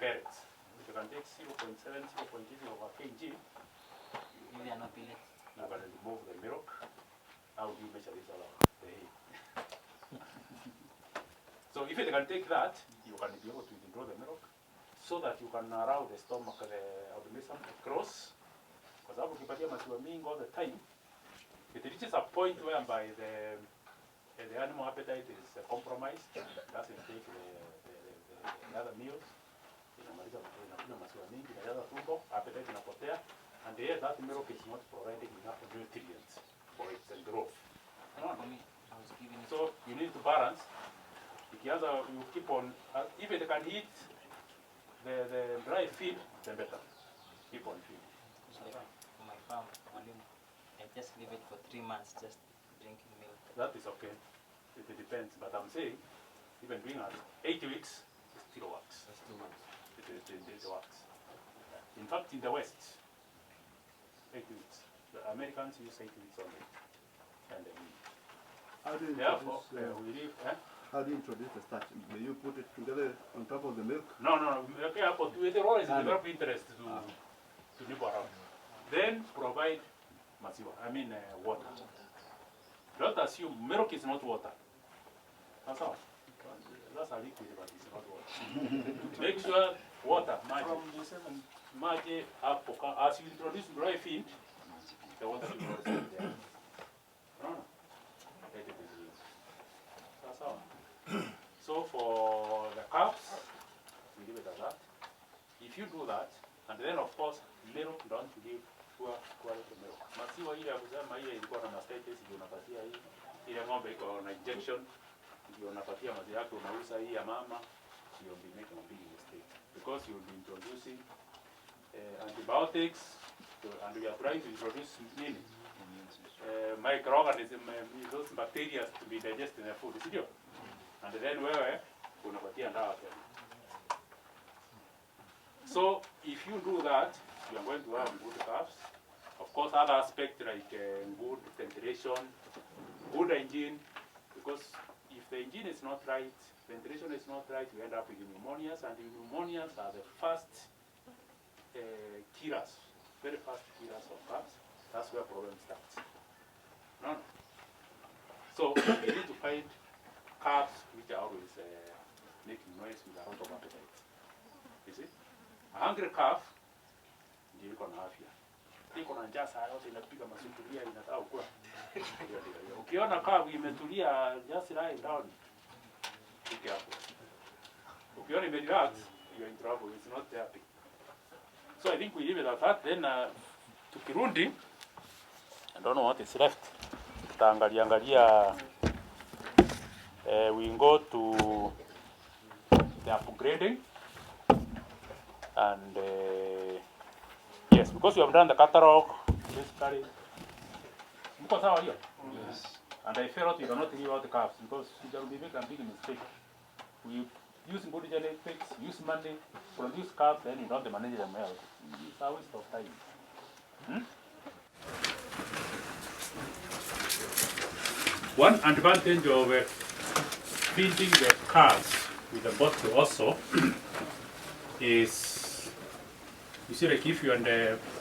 pellets. You can take 0.7, 0.8 over kg. If they are not pellets. You can remove the milk. How do you measure this out? So if you can take that, you can be able to withdraw the milk so that you can allow the stomach, the organism to cross. Because I will keep maziwa mingi all the time. It reaches a point whereby the animal appetite is compromised. It doesn't take the other meals. Appetite inapotea, and that milk is not providing enough nutrients for its growth. So you need to balance. You keep on, if it can eat the dry feed, then better. Keep on feeding. Like for my farm, I just leave it for 3 months, just drinking milk. That is okay. It depends, but I'm saying, even doing at 8 weeks, it still works. That's 2 months. It works. In fact, in the West, 8 weeks. The Americans use 8 weeks only. And How do you therefore, introduce, how do you introduce the starch? May you put it together on top of the milk? No. Okay, but there always develop interest to nibble around. Then provide maziwa, water. Don't assume milk is not water. That's all. That's a liquid, but it's not water. Make sure water, magic, as you introduce dry feed, the water will not stay there. No. That's all. So for the calves, we leave it at that. If you do that, and then of course, milk don't give poor quality milk. Maziwa ile ya kusema ile ilikuwa na mastitis ndio unapatia hii. Ile ng'ombe iko na injection ndio unapatia maziwa yake unauza hii ya mama, you'll be making a big mistake because you'll be introducing antibiotics and we are trying to introduce microorganisms, those bacteria to be digested in the food, isn't it? And then wewe unapatia dawa tena. So if you do that, you are going to have good calves. Of course, other aspects like good ventilation, good hygiene, because if the hygiene is not right, ventilation is not right, you end up with pneumonias, and pneumonias are the first killers, very fast killers of calves. That's where problem starts. No. So you need to find calves which are always making noise with a lot of appetite. You see? A hungry calf ndio iko na afya. Iko na njaa saa yote inapiga masufuria inataka kula. Ukiona calf imetulia, just lie down. Be careful. Ukiona imerelax, you are in trouble. It's not happy. So I think we leave it at that. Then tukirundi, I don't know what is left. Tutaangalia we go to the upgrading and yes, because we have done the catalog basically. Yes. And I felt we cannot leave out the calves because we will be making a big mistake. We use good genetics, use money, produce calves, then you don't manage them well. It's a waste of time. One advantage of feeding the calves with the bottle also is, you see, like if you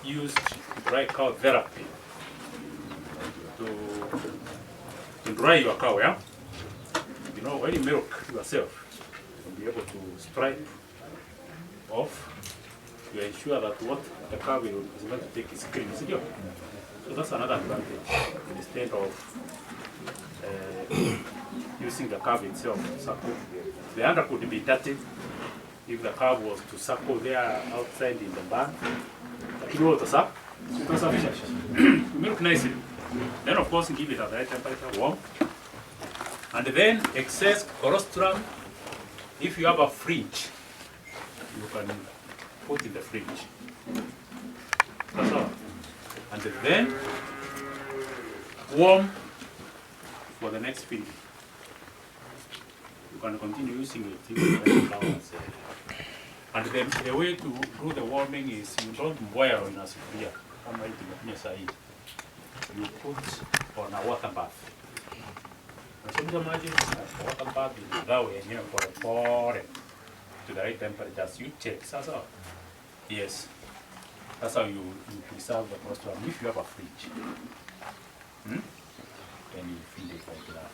used dry cow therapy to dry your cow, yeah? You know, when you milk yourself, you'll be able to stripe off. You ensure that what the cow is going to take is clean. So that's another advantage instead of using the curve itself to suckle. The under could be dirty if the curve was to suckle there outside in the barn. You milk nicely. Then of course give it at the right temperature, warm. And then excess colostrum, if you have a fridge, you can put in the fridge. That's all. And then warm for the next feed. You can continue using it till hours. And then the way to do the warming is you don't boil in a sufuria. You put on a water bath. So imagine a water bath is that way for the pouring. to the right temperatures. You check. That's all. Yes. That's how you preserve the colostrum if you have a fridge. Then you feed it like that.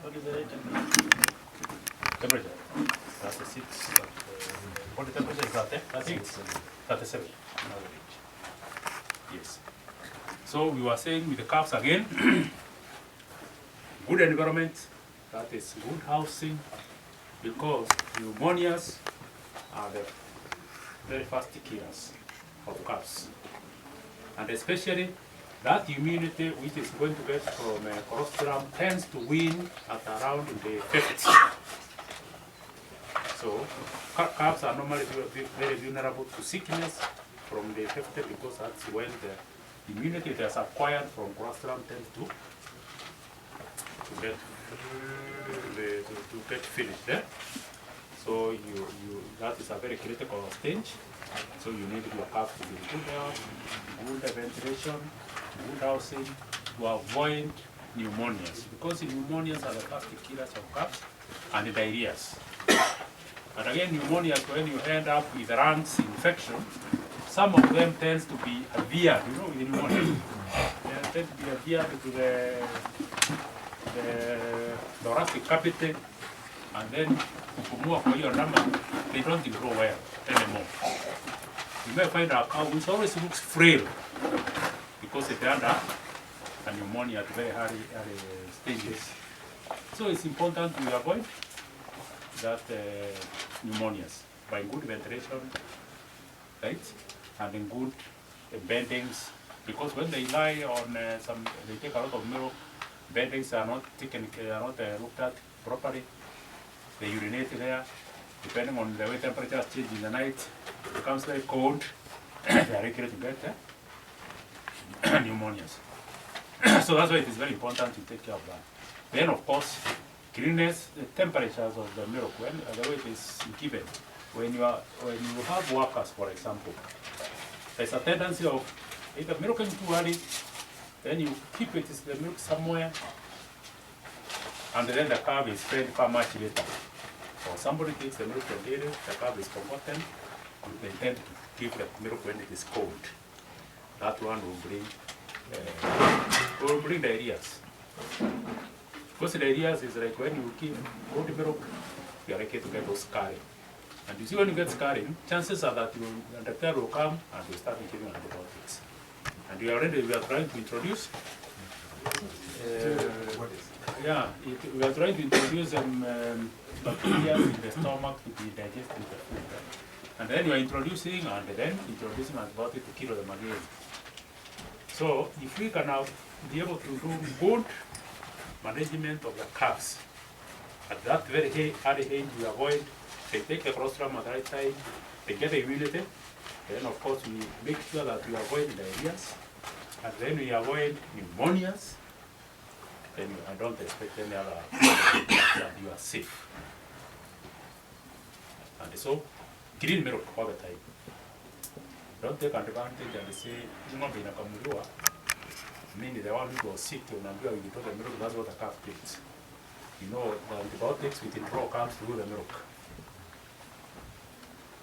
What is the right temperature? Temperature. 36. What the temperature is that? I think it's 37 on average. Yes. So we were saying with the calves again, good environment, that is good housing, because pneumonias are the very fast killers of calves. And especially that immunity which is going to get from colostrum tends to win at around the 50s. So calves are normally very vulnerable to sickness from the 50s because that's when the immunity that's acquired from colostrum tends to get finished there. So that is a very critical stage. So you need your calf to be in good health, good ventilation, good housing to avoid pneumonias, because pneumonias are the first killers of calves and the diarrheas. And again, pneumonias, when you end up with lungs infection, some of them tends to be adhered, with pneumonia. They tend to be adhered to the thoracic cavity, and then they don't grow well anymore. You may find a cow which always looks frail because it's under a pneumonia at very early stages. So it's important to avoid that pneumonias by good ventilation, right, and in good beddings, because when they lie on they take a lot of milk, beddings are not taken, are not looked at properly. They urinate there, depending on the way temperatures change in the night, it becomes very cold, they are likely to get pneumonias. So that's why it is very important to take care of that. Then of course, cleanness, the temperatures of the milk, when the way it is given, when you have workers, for example, there's a tendency of either milking too early, then you keep the milk somewhere, and then the calf is fed far much later. Or somebody takes the milk from daily, the calf is forgotten, and they tend to give the milk when it is cold. That one will bring diarrheas. Because diarrheas is like when you give cold milk, you are likely to get those scarring. And you see when you get scarring, chances are that the doctor will come and will start giving antibiotics. And we are trying to introduce we are trying to introduce bacteria in the stomach to be digesting the food. And then you are introducing antibiotics to kill them again. So if we can now be able to do good management of the calves at that very early age, we avoid, they take the colostrum at the right time, they get the immunity, then of course we make sure that we avoid diarrheas, and then we avoid pneumonias, then I don't expect any other that you are safe. And so, clean milk all the time. Don't take advantage and say, meaning the one who was sick, you know the milk, that's what the calf takes. You know, the antibiotics withdraw calves through the milk.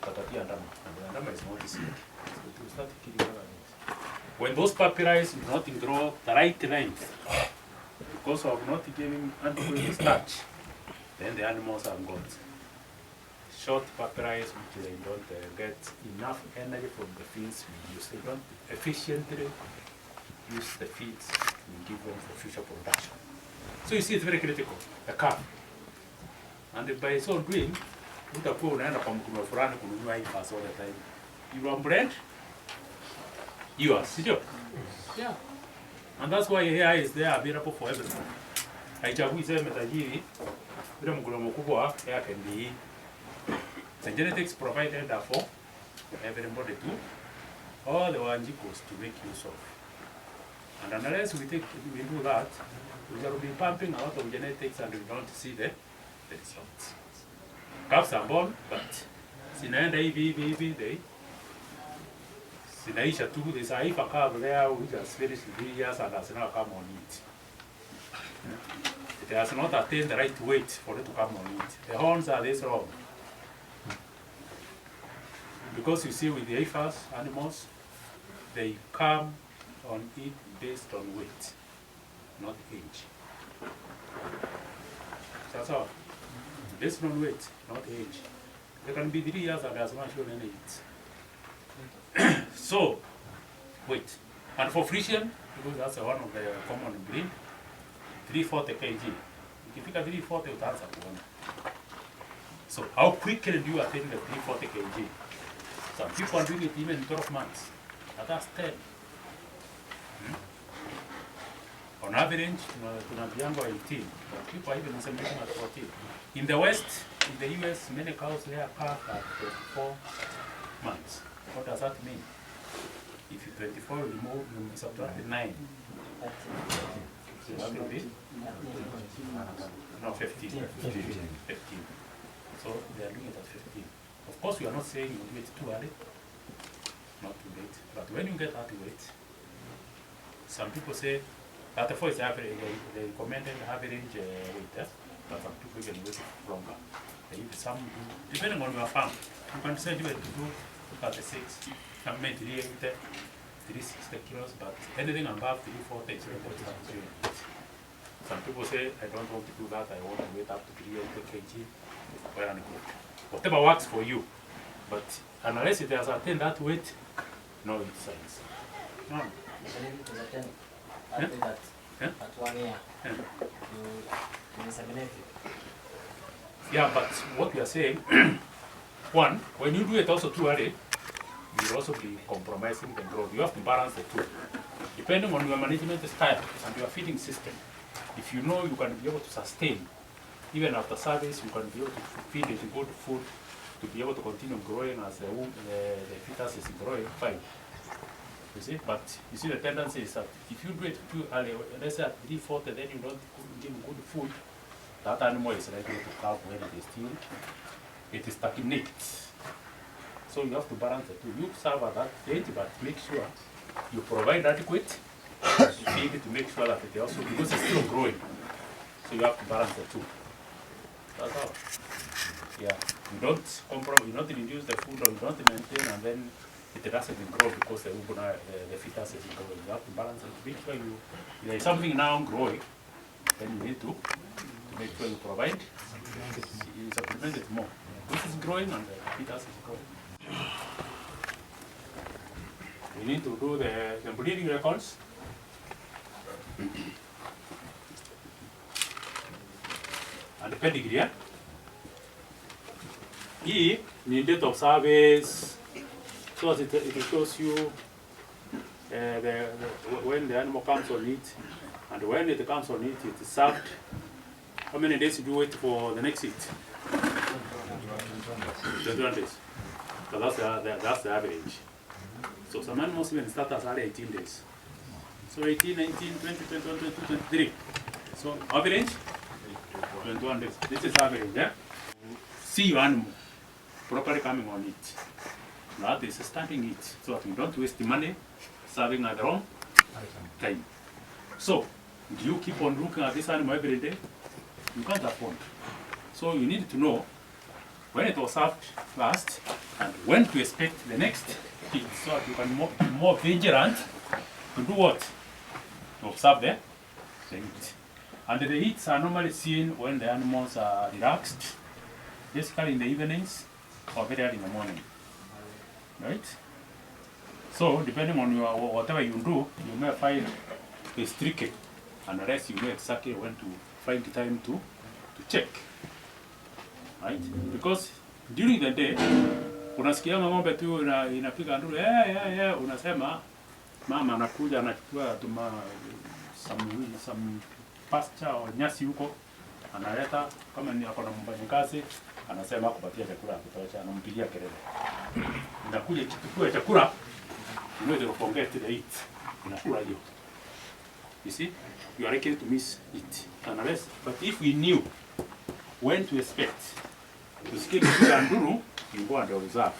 But the andama is not sick. So it will start killing other things. When those papilli do not grow the right length, because of not giving antibiotic starch, then the animals have got short papilli which they don't get enough energy from the feeds we use. They don't efficiently use the feeds we give them for future production. So you see it's very critical, the calf. And by so doing, utakuwa unaenda kwa mkulima fulani kununua hii fast all the time. You want bread? Yours, sio? Yeah. And that's why here is there available for everyone. Haichagui sema tajiri, bila mkulima mkubwa, here can be. The genetics provided are for everybody too. All the Wanjikos to make use of. And unless we do that, we will be pumping a lot of genetics and we don't see the results. Calves are born, but sinaenda hivi they sinaisha tu. There's a calf there which has finished 3 years and has now come on it. It has not attained the right weight for it to come on it. The horns are this long. because you see with the AFAS animals, they come on it based on weight, not age. That's all. Based on weight, not age. They can be 3 years and as much as any age. So, weight. And for Frisian, because that's one of the common breed, 340 kg. If you get 340, that's a one. So how quickly do you attain the 340 kg? Some people are doing it even in 12 months. But that's 10. On average, Tunambiango 18. But people are even making at 14. In the West, in the US, many cows lay a calf at 24 months. What does that mean? If you 24, you subtract 9. So that will be? No, 15. 15. So they are doing it at 15. Of course, we are not saying you do it too early, not too late. But when you get that weight, some people say 34 is average, the recommended average weight, but some people can wait longer. Some, depending on your farm, you can say you to do 36, some may 360 kilos, but anything above 340 is recommended. Some people say, I don't want to do that, I want to wait up to 380 kg. Well and good. Whatever works for you. But unless it has attained that weight, no science. No. After that, Yeah? at 1 year, you inseminate it. Yeah, but what we are saying, one, when you do it also too early, you will also be compromising the growth. You have to balance the two. Depending on your management style and your feeding system, if you know you can be able to sustain, even after service, you can be able to feed it good food to be able to continue growing as the fetus is growing, fine. You see, but you see the tendency is that if you do it too early, let's say at 340, then you don't give good food, that animal is likely to calve when it is still, it is stagnant. So you have to balance the two. You serve at that age, but make sure you provide adequate feed to make sure that it also, because it's still growing. So you have to balance the two. That's all. Yeah. You don't compromise, you don't reduce the food or you don't maintain and then it doesn't grow because the fetus is growing. You have to balance it. Make sure there is something now growing, then you need to make sure you provide, you supplement it more. This is growing and the fetus is growing. You need to do the breeding records. And the pedigree, yeah? E, the date of service, so as it shows you when the animal comes on it, and when it comes on it, it is served. How many days do you wait for the next heat? 21 days. So that's the average. So some animals even start as early 18 days. So 18, 19, 20, 21, 22, 23. So average? 21 days. This is average, yeah? See your animal properly coming on it. That is starting it, so that you don't waste the money serving at the wrong time. So, do you keep on looking at this animal every day? You can't afford. So you need to know when it was served last and when to expect the next heat, so that you can be more vigilant to do what? To observe the heat. And the heats are normally seen when the animals are relaxed, basically in the evenings or very early in the morning. Right? So, depending on your whatever you do, you may find it's tricky, unless you know exactly when to find the time to check. Right? Because during the day, unasikia ng'ombe tu inapiga nduru, unasema mama anakuja anachukua some pasture au nyasi huko, analeta kama ni ako na mfanyakazi, anasema kupatia chakula kutosha, anampigia kelele. Inakuja kitukue chakula, unaweza forget to eat. Inakula hiyo. You see, you are likely to miss it. Unless, but if we knew when to expect to skill nduru, you go and observe.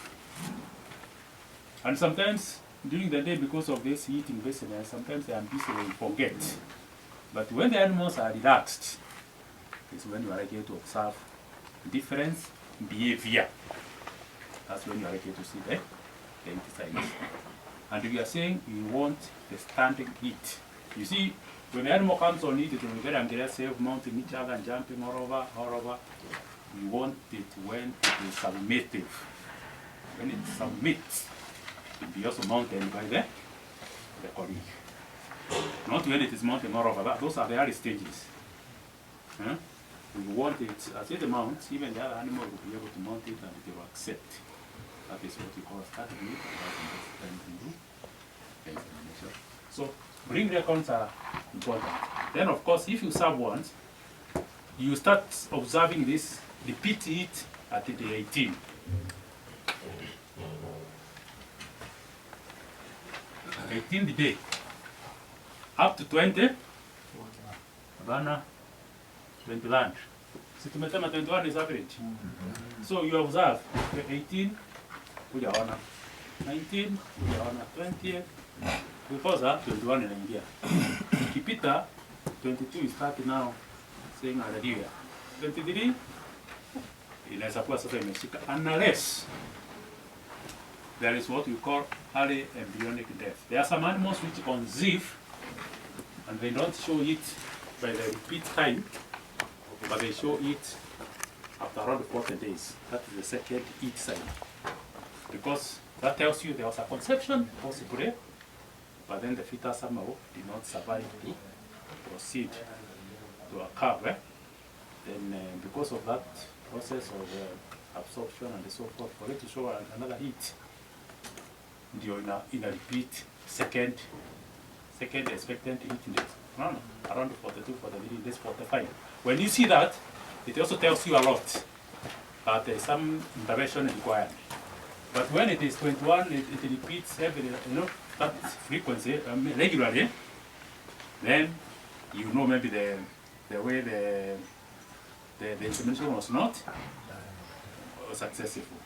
And sometimes during the day, because of this eating business, sometimes they are busy and forget. But when the animals are relaxed, is when you are likely to observe difference in behavior. That's when you are likely to see the heat size. And we are saying we want the standing heat. You see, when the animal comes on it, it will be very aggressive, mounting each other and jumping all over. We want it when it is submissive. When it submits, it will be also mounted by the colleague. Not when it is mounting all over. Those are the early stages. Huh? We want it, as it mounts, even the other animal will be able to mount it and it will accept. That is what we call starting heat. So, breeding records are important. Then, of course, if you sub once, you start observing this, repeat it at the 18. 18th day. Up to 20. Bana, 20 lunch. So, 21 is average. So, you observe 18, kuja ona. 19, kuja ona. 20, because 21 inaingia. Ikipita 22 is start now saying hallelujah. 23 inaweza kuwa sasa imeshika unless there is what we call early embryonic death. There are some animals which conceive and they don't show it by the repeat time, but they show it after around 40 days. That is the second eat sign. Because that tells you there was a conception, possibly, but then the fetus somehow did not survive to proceed to a calf. Then because of that process of absorption and so forth, for it to show another heat, you're in a repeat second expectant heat days. Around 42, 43 days, 45. When you see that, it also tells you a lot that there is some intervention required. But when it is 21, it repeats every, that frequency regularly, then you know maybe the way the insemination was not successful,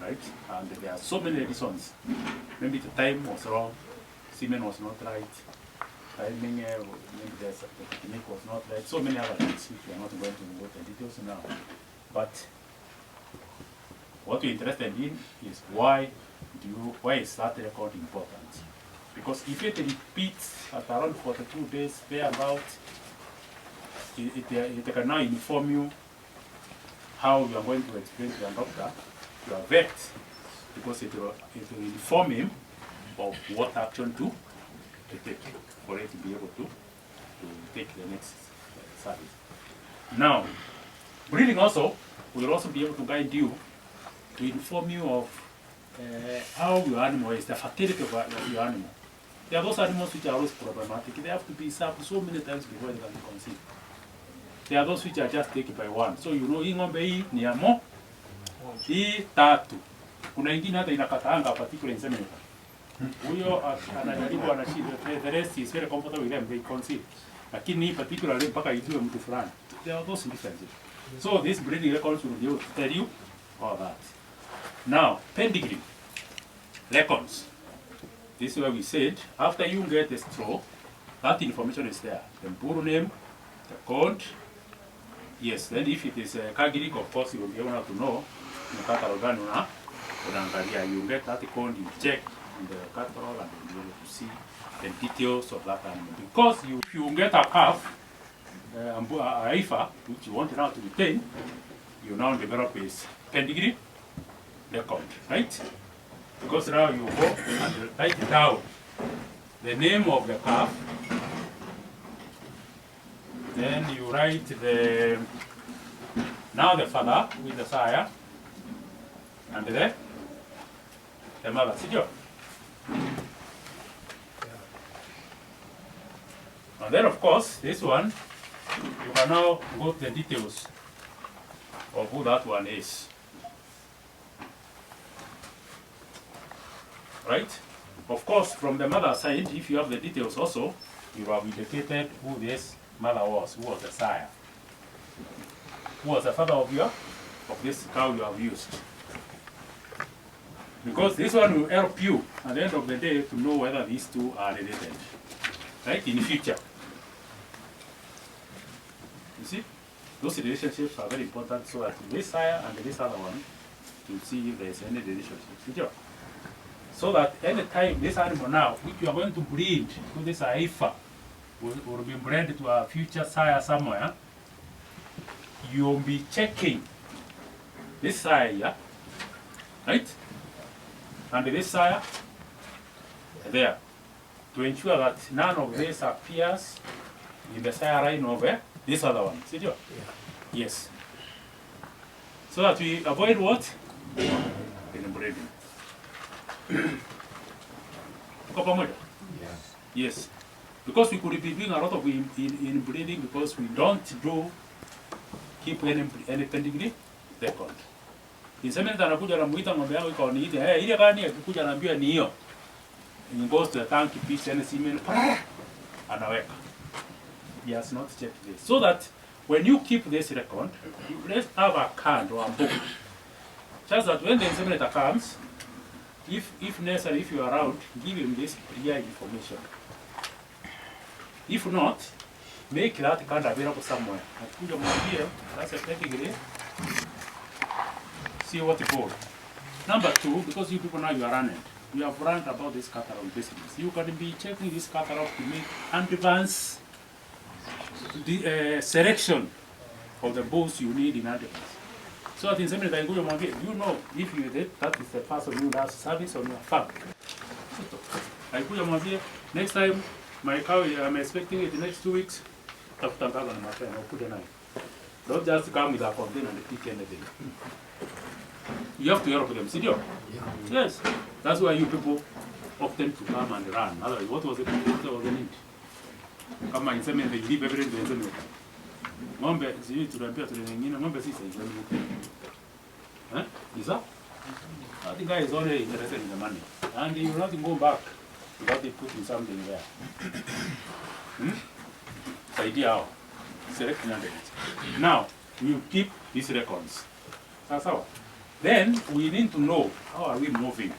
right? And there are so many reasons. Maybe the time was wrong, semen was not right, timing, maybe the technique was not right. So many other things which we are not going to go into details now. But what we're interested in is why is that record important? Because if it repeats at around 42 days, thereabout, it can now inform you how you are going to explain to your doctor, your vet, because it will inform him of what action to take for it to be able to take the next service. Now, breeding also will also be able to guide you to inform you of how your animal is, the fertility of your animal. There are those animals which are always problematic. They have to be served so many times before they can be conceived. There are those which are just taken by one. So you know, hii ng'ombe hii ni ya hii tatu. Kuna ingine hata inakataanga particular inseminator. Huyo anajaribu anashida. The rest is very comfortable with them, they conceive. Lakini hii particularly mpaka ijue mtu fulani. There are those differences. So this breeding records will be able to tell you all that. Now, pedigree records. This is where we said, after you get the straw, that information is there. The bull name, the code. Yes, then if it is a Kagirik, of course, you will be able to know. You get that code, you check in the catalog, and you'll be able to see the details of that animal. Because if you get a calf, a IFA, which you want now to retain, you now develop is pedigree record, right? Because now you go and write down the name of the calf, then you write now the father with the sire, and the mother. See you? And then of course, this one, you can now go to the details of who that one is. Right? Of course, from the mother side, if you have the details also, you have indicated who this mother was, who was the sire. Who was the father of this cow you have used. Because this one will help you at the end of the day to know whether these two are related. Right? In the future. You see? Those relationships are very important so that this sire and this other one to see if there's any relationship. So that any time this animal now, if you are going to breed to this IFA, will be bred to a future sire somewhere, you'll be checking this sire here, right? And this sire there, to ensure that none of this appears in the sire line over this other one. See you? Yes. So that we avoid what? Inbreeding. Yes. Because we could be doing a lot of inbreeding because we don't keep any pedigree record. Insemeni anakuja anamuita ng'ombe yangu iko niite, ile gani akikuja anaambia ni hiyo. He goes to the tank, he picks any semen, anaweka. He has not checked this. So that when you keep this record, let's have a card or a book. Just that when the inseminator comes, if necessary, if you are around, give him this prior information. If not, make that card available somewhere. Akuja mwambie, that's a pedigree. See what it goes. Number two, because you people now you are running. You have learned about this catalog business. You can be checking this catalog to make advance the selection of the bulls you need in advance. So that in some way, you know if you did, that is the person who does service on your farm. Next time, my cow, I'm expecting it the next 2 weeks. After I'm my friend, I'll put a knife. Don't just come with a container and pick anything. You have to help them, see you? Yes. That's why you people often to come and run. Otherwise, what was the need? Come and send me the leave everything to the ng'ombe sijui tunaambia tule wengine ng'ombe sisi hizo. Isa? I think guy is only interested in the money. And he will not go back without putting something there. Idea how? Select candidates. Now, you keep these records. That's how. Then we need to know how are we moving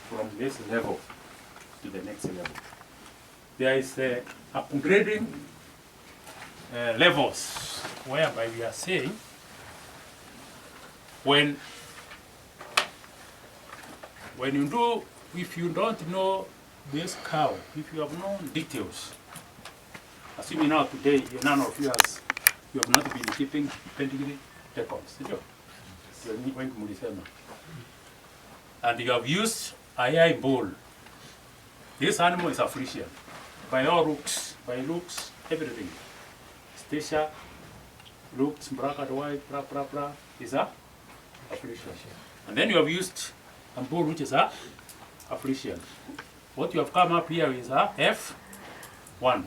from this level to the next level. There is upgrading levels whereby we are saying when you do, if you don't know this cow, if you have no details, assuming now today none of you have not been keeping pedigree records, and you have used AI bull. This animal is a Frisian. By all looks, everything. Stacia, looks, black and white, is a Frisian. And then you have used a bull which is a Frisian. What you have come up here is a F1.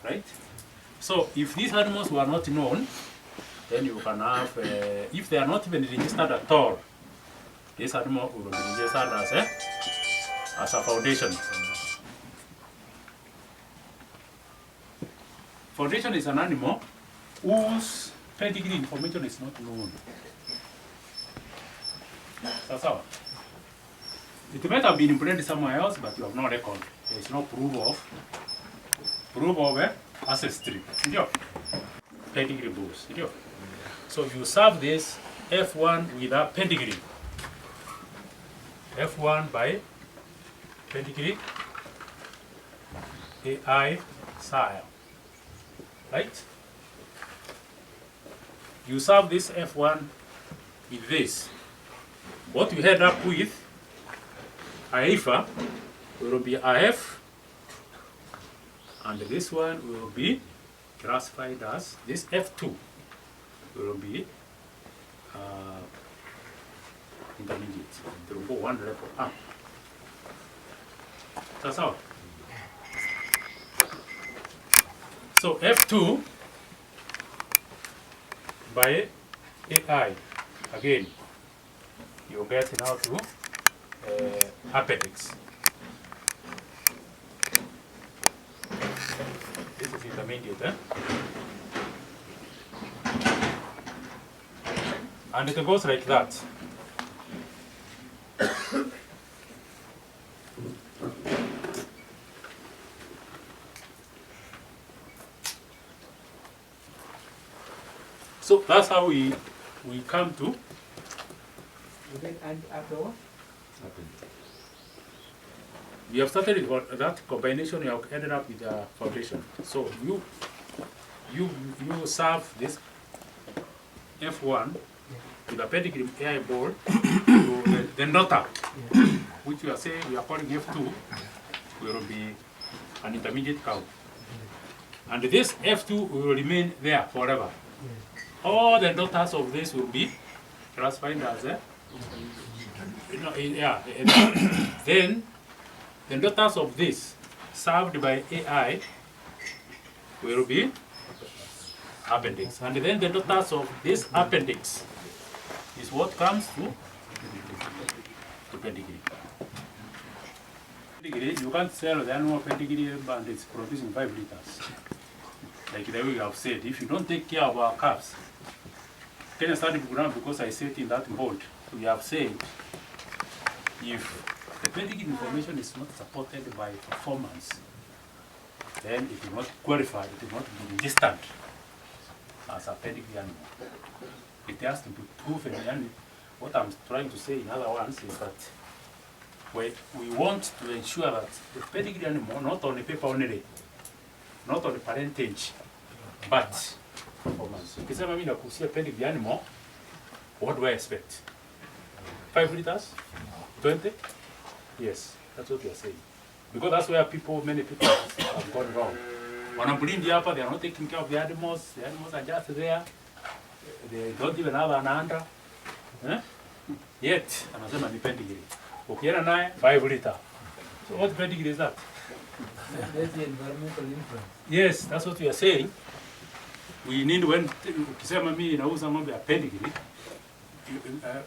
Right? So if these animals were not known, then you can have, if they are not even registered at all, this animal will be registered as a foundation. Foundation is an animal whose pedigree information is not known. That's how. It might have been implanted somewhere else, but you have no record. There is no proof of ancestry. Pedigree bulls. So you serve this F1 with a pedigree. F1 by pedigree AI sire. Right? You serve this F1 with this. What you head up with, IFA, will be IF, and this one will be classified as, this F2 will be intermediate. They will go one level up. That's how. So F2 by AI, again, you get now to appendix. This is intermediate, and it goes like that. So that's how we come to then and after what? We have started with that combination. You have ended up with a foundation. So you serve this F1 with a pedigree AI ball to the daughter, which we are saying we are calling F2, will be an intermediate cow. And this F2 will remain there forever. All the daughters of this will be classified as then the daughters of this served by AI will be appendix. And then the daughters of this appendix is what comes to pedigree. Pedigree, you can't sell the animal pedigree and it's producing 5 liters. Like the way we have said, if you don't take care of our calves, Kenya started program because I said in that board, we have said if the pedigree information is not supported by performance, then it will not qualify, it will not be registered as a pedigree animal. It has to be proven. And what I'm trying to say in other words is that we want to ensure that the pedigree animal, not on the paper only, not on the parentage, but performance. If I mean a pedigree animal, what do I expect? 5 liters? 20? Yes, that's what we are saying. Because that's where many people have gone wrong. When I'm bringing the upper, they are not taking care of the animals are just there. They don't even have an under. Yet, anasema ni pedigree. Ukienda naye 5 liter. So what pedigree is that? There's the environmental influence. Yes, that's what we are saying. We need ukisema mimi nauza ng'ombe ya pedigree,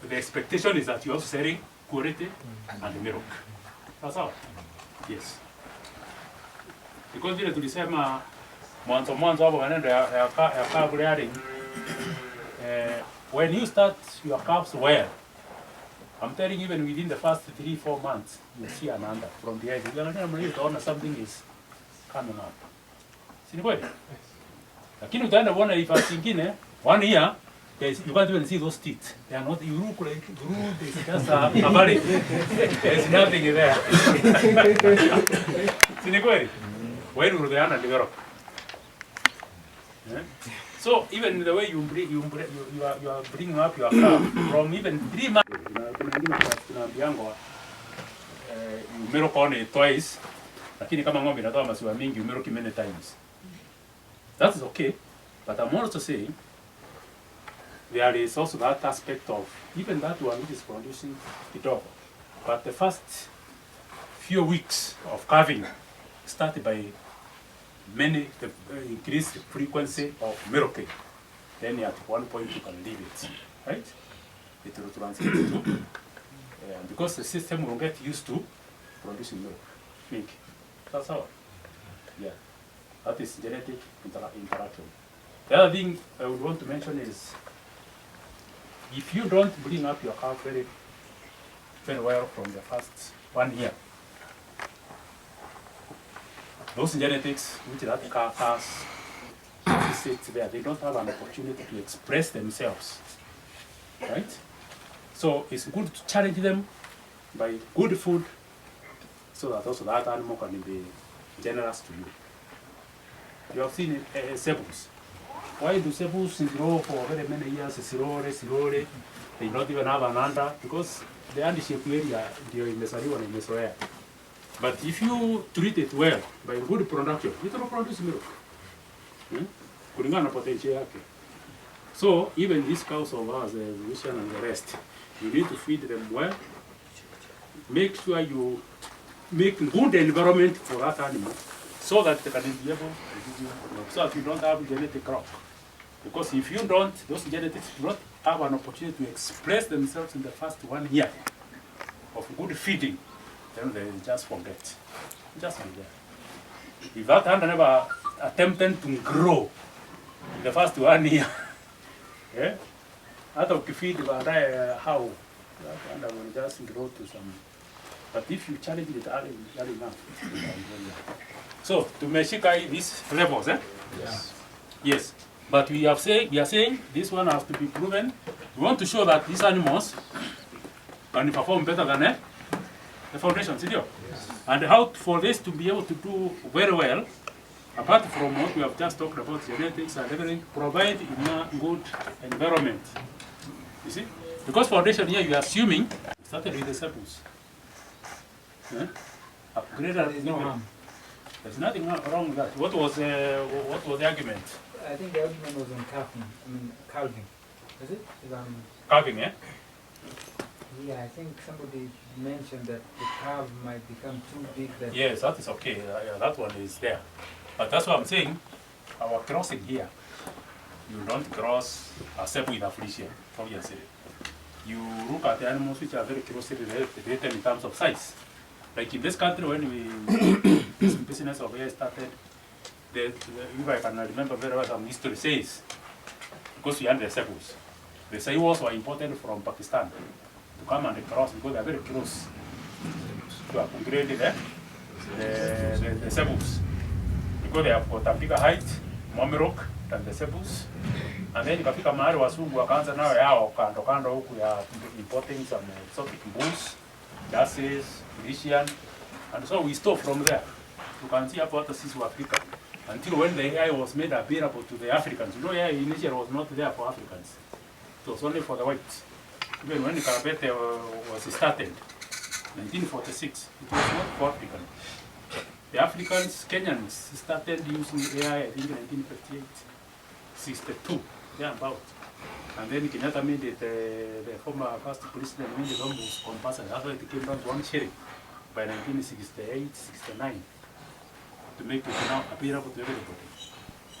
the expectation is that you are selling quality and milk. That's all. Yes. Because vile tulisema mwanzo hapo maneno ya calf rearing, when you start your calves well, I'm telling you, even within the first 3-4 months, you see an under from the edge. You're going to something is coming up. Si ni kweli? Lakini utaenda kuona ifasi ingine 1 year, you can't even see those teeth. They are not, you look like, it's just a valley. There's nothing there. Si ni kweli? When will they develop? Yeah? So even the way you are bringing up your calf from even 3 months. You milk only twice, lakini kama ng'ombe inatoa maziwa mingi, you milk many times. That is okay, but I'm also saying there is also that aspect of even that one which is producing the dog. But the first few weeks of calving started by increased frequency of milking. Then at one point you can leave it, right? It will translate to, because the system will get used to producing milk. That's all. Yeah, that is genetic interaction. The other thing I would want to mention is, if you don't bring up your calf very, very well from the first 1 year, those genetics which that calf has, sit there, they don't have an opportunity to express themselves, right? So it's good to challenge them by good food, so that also that animal can be generous to you. You have seen cebuls. Why do cebuls grow for very many years slowly? They don't even have an under, because the under-shaped area ndio imesaliwa na imezoea. But if you treat it well, by good production, it will produce milk. Kulingana na potential yake. So even these cows of ours, Lucian and the rest, you need to feed them well. Make sure you make good environment for that animal, so that they can be able to give you, so that you don't have genetic crop. Because if you don't, those genetics do not have an opportunity to express themselves in the first 1 year of good feeding, then they just forget. Just be there. If that hand never attempted to grow in the first 1 year, yeah, out of feed how that hand will just grow to some. But if you challenge it early enough, so to measure these levels, Yes. Yes. But we are saying this one has to be proven. We want to show that these animals can perform better than the foundation, see? And how for this to be able to do very well, apart from what we have just talked about, genetics and everything, provide in a good environment. You see? Because foundation here, you are assuming, started with the sepals. Upgraded, no. There's nothing wrong with that. What was the argument? I think the argument was on calving. Is it? Carving, eh? Yeah, I think somebody mentioned that the calf might become too big. That Yes, that is okay. Yeah, that one is there. But that's what I'm saying. Our crossing here, you don't cross a cebu with a Frisian, obviously. You look at the animals which are very closely related in terms of size. Like in this country, when this business of air started, if I can remember very well, some history says, because we had the cebus, the cebus were imported from Pakistan to come and cross because they are very close to upgrade the cebus. Because they have got a bigger height, more rock than the cebus. And then ikafika mahali wasungu wakaanza nao yao kando kando huku ya importing some exotic bulls, Jasses, Frisian, and so we stop from there. You can see about the sisi Africa. Until when the AI was made available to the Africans. You know, AI initially was not there for Africans. It was only for the whites. Even when the Karabete was started, 1946, it was not for Africans. The Africans, Kenyans, started using AI, I think, in 1958, 62, yeah, about. And then Kenyatta made it, the former first president made it almost compulsory. That's why it came down to 1 shilling by 1968, 69, to make it now available to everybody.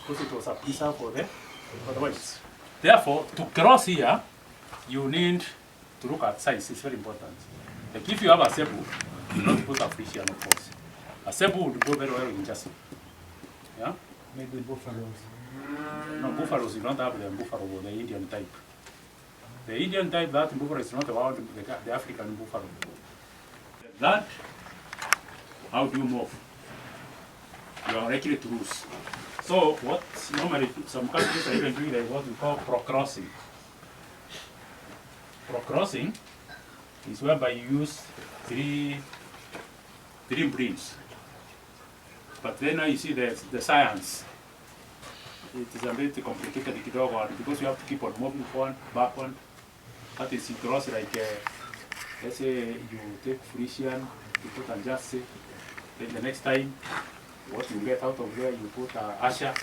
Because it was a preserve for the whites. Therefore, to cross here, you need to look at size. It's very important. Like if you have a cebu, you don't put a Frisian, of course. A cebu would go very well in Jassi. Yeah? maybe buffaloes. No, buffaloes, you don't have the buffalo, the Indian type. The Indian type, that buffalo is not about the African buffalo. That, how do you move? You are likely to lose. So what normally some countries are even doing is what we call procrossing. Procrossing is whereby you use three breeds. But then now you see the science. It is a little complicated because you have to keep on moving forward, backward. That is, you cross like, let's say you take Frisian, you put a Jassi, then the next time, what you get out of there, you put Asha.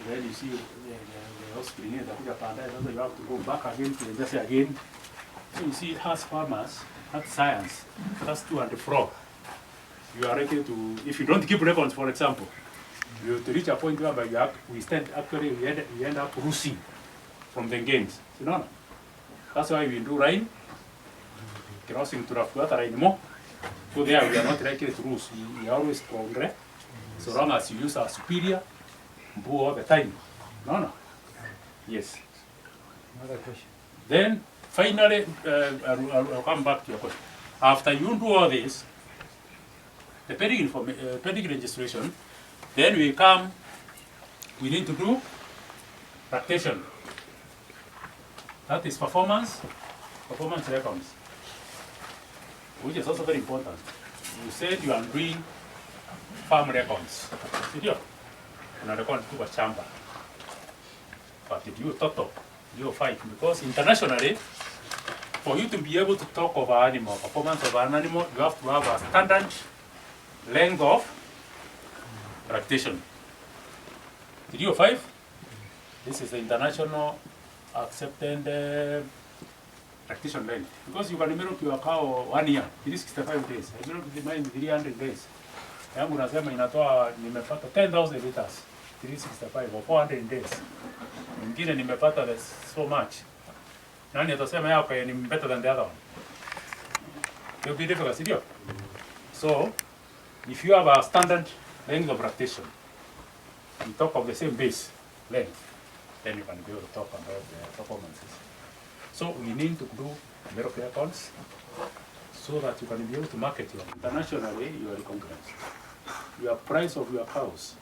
Then you see the offspring, you have to go back again to the Jassi again. So you see, it has farmers, has science, has to and fro. You are likely to, if you don't keep records, for example, you to reach a point where we end up losing from the games. You know? That's why we do rain, crossing to Rafuata rain more. So there we are not likely to lose. We always progress. So long as you use our superior, boo all the time. No. Yes. Another question. Then finally, I'll come back to your question. After you do all this, the pedigree registration, then we need to do lactation. That is performance records, which is also very important. You said you are doing farm records. Studio, una record to a chamber. But did you total, you fight? Because internationally, for you to be able to talk of an animal, performance of an animal, you have to have a standard length of lactation. 305, this is the international accepted lactation length. Because you can milk your cow 1 year, 365 days. I milk mine 300 days. Yangu nasema inatoa nimepata 10,000 liters, 365 or 400 days. Mwingine nimepata so much. Nani atasema yako ni better than the other one? It will be difficult, see? So, if you have a standard length of lactation, you talk of the same base length, then you can be able to talk about the performances. So we need to do milk records so that you can be able to market your internationally, you are recognized. Your price of your cows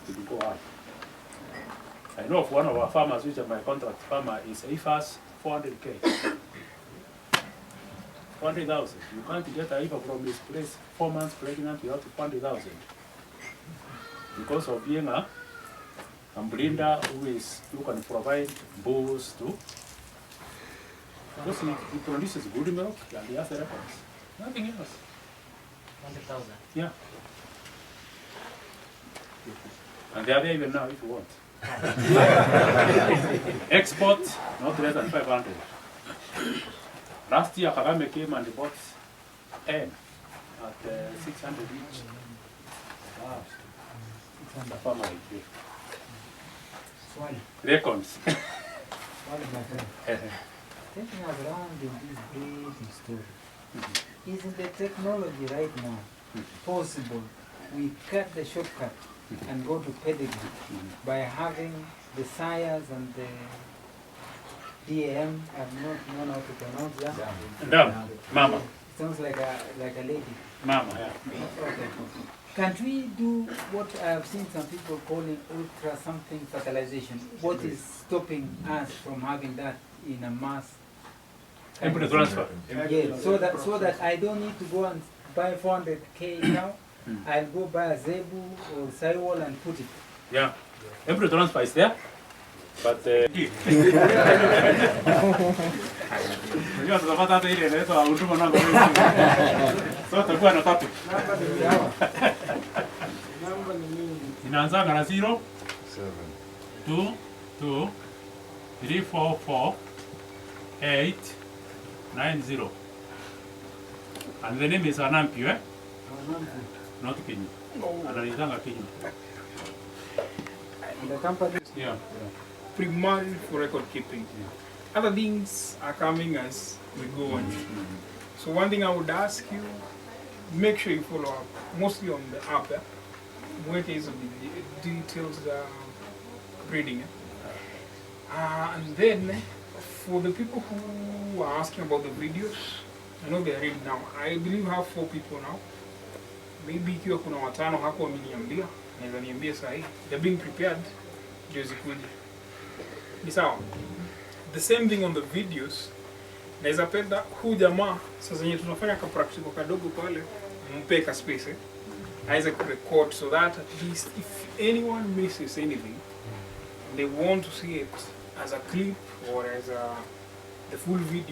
will go up. I know of one of our farmers, which is my contract farmer, is AFAS 400K. 20,000. You can't get a heifer from this place 4 months pregnant without 20,000. Because of being a breeder who can provide bulls to. Because he produces good milk and he has the records. Nothing else. 20,000. Yeah. And they are there even now if you want. Export, not less than 500. Last year, Kagame came and bought N at 600 each. Wow. The farmer is here. Records. Taking us around in this breeding story, isn't the technology right now possible? We cut the shortcut and go to pedigree by having the sires and the DAM. I'm not known how to pronounce that. Dam, Mama. Sounds like a lady. Mama, yeah. Okay. Can't we do what I've seen some people calling ultra something fertilization? What is stopping us from having that in a mass? Input transfer. Yeah, so that I don't need to go and buy 400K now. I'll go buy a Zebu or Saiwal and put it. Yeah. Input transfer is there. But unajua tutapata hata ile inaitwa huduma namba. So tutakuwa na tatu. Inaanza na 0 7 2 2 3 4 4 8 9 0. And the name is Anampi, eh? Not Kenya. Analizanga Kenya. The company. Yeah. Primarily for record keeping. Other things are coming as we go on. So one thing I would ask you, make sure you follow up, mostly on the app, where is the details breeding. And then for the people who are asking about the videos, I know they are ready now. I believe I have 4 people now. Maybe ikiwa kuna watano hapo wameniambia, naweza niambia sahi. They're being prepared. Ndio zikuje. Ni sawa. The same thing on the videos. Naweza penda huu jamaa sasa yenye tunafanya ka practical kadogo pale, mpe ka space. Aweze kurecord so that at least if anyone misses anything, they want to see it as a clip or as the full video.